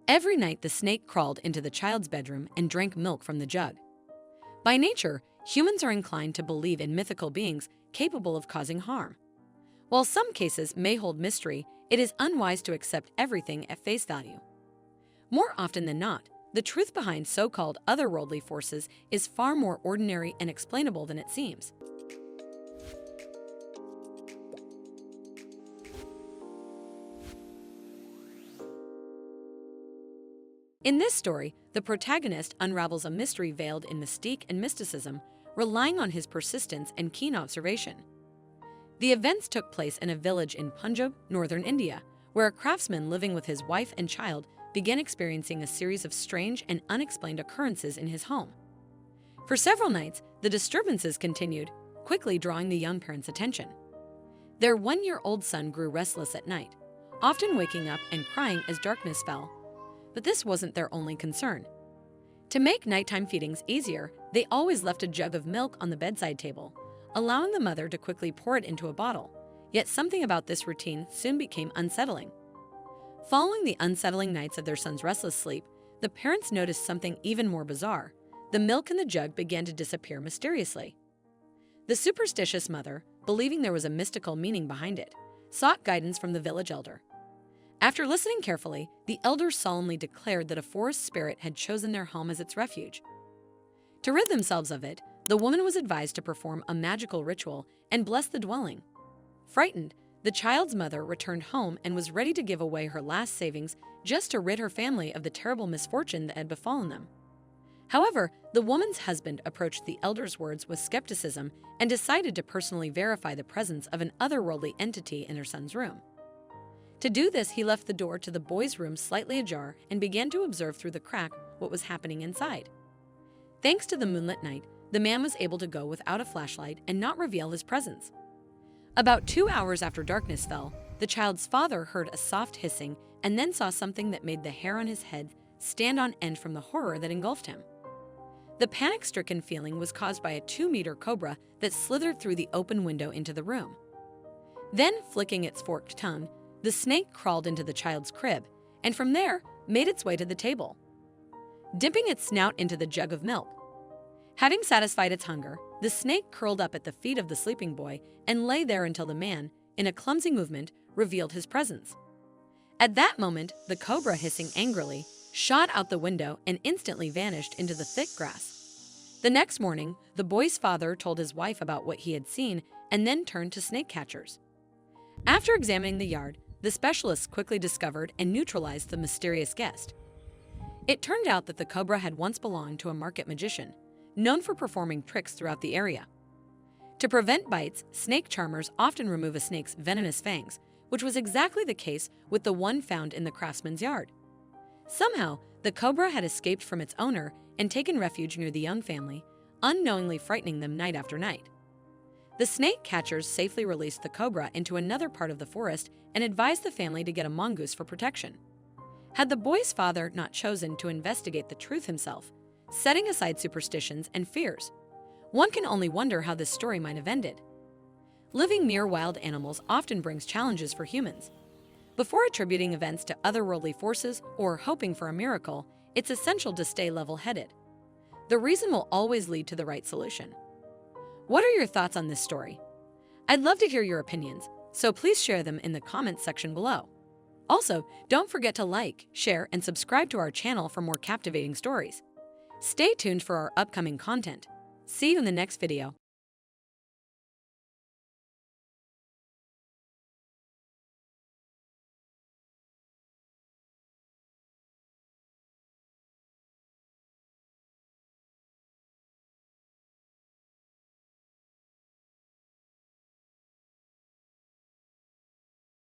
Every night, the snake crawled into the child's bedroom and drank milk from the jug. By nature, humans are inclined to believe in mythical beings capable of causing harm. While some cases may hold mystery, it is unwise to accept everything at face value. More often than not, the truth behind so-called otherworldly forces is far more ordinary and explainable than it seems. In this story, the protagonist unravels a mystery veiled in mystique and mysticism, relying on his persistence and keen observation. The events took place in a village in Punjab, northern India, where a craftsman living with his wife and child began experiencing a series of strange and unexplained occurrences in his home. For several nights, the disturbances continued, quickly drawing the young parents' attention. Their one-year-old son grew restless at night, often waking up and crying as darkness fell. But this wasn't their only concern. To make nighttime feedings easier, they always left a jug of milk on the bedside table, allowing the mother to quickly pour it into a bottle. Yet something about this routine soon became unsettling. Following the unsettling nights of their son's restless sleep, the parents noticed something even more bizarre. The milk in the jug began to disappear mysteriously. The superstitious mother, believing there was a mystical meaning behind it, sought guidance from the village elder. After listening carefully, the elder solemnly declared that a forest spirit had chosen their home as its refuge. To rid themselves of it, the woman was advised to perform a magical ritual and bless the dwelling. Frightened, the child's mother returned home and was ready to give away her last savings just to rid her family of the terrible misfortune that had befallen them. However, the woman's husband approached the elder's words with skepticism and decided to personally verify the presence of an otherworldly entity in her son's room. To do this, he left the door to the boy's room slightly ajar and began to observe through the crack what was happening inside. Thanks to the moonlit night, the man was able to go without a flashlight and not reveal his presence. About 2 hours after darkness fell, the child's father heard a soft hissing and then saw something that made the hair on his head stand on end from the horror that engulfed him. The panic-stricken feeling was caused by a 2-meter cobra that slithered through the open window into the room. Then, flicking its forked tongue, the snake crawled into the child's crib and from there made its way to the table, dipping its snout into the jug of milk. Having satisfied its hunger, the snake curled up at the feet of the sleeping boy and lay there until the man, in a clumsy movement, revealed his presence. At that moment, the cobra, hissing angrily, shot out the window and instantly vanished into the thick grass. The next morning, the boy's father told his wife about what he had seen and then turned to snake catchers. After examining the yard, the specialists quickly discovered and neutralized the mysterious guest. It turned out that the cobra had once belonged to a market magician, known for performing tricks throughout the area. To prevent bites, snake charmers often remove a snake's venomous fangs, which was exactly the case with the one found in the craftsman's yard. Somehow, the cobra had escaped from its owner and taken refuge near the young family, unknowingly frightening them night after night. The snake catchers safely released the cobra into another part of the forest and advised the family to get a mongoose for protection. Had the boy's father not chosen to investigate the truth himself, setting aside superstitions and fears, one can only wonder how this story might have ended. Living near wild animals often brings challenges for humans. Before attributing events to otherworldly forces or hoping for a miracle, it's essential to stay level-headed. The reason will always lead to the right solution. What are your thoughts on this story? I'd love to hear your opinions, so please share them in the comments section below. Also, don't forget to like, share, and subscribe to our channel for more captivating stories. Stay tuned for our upcoming content. See you in the next video.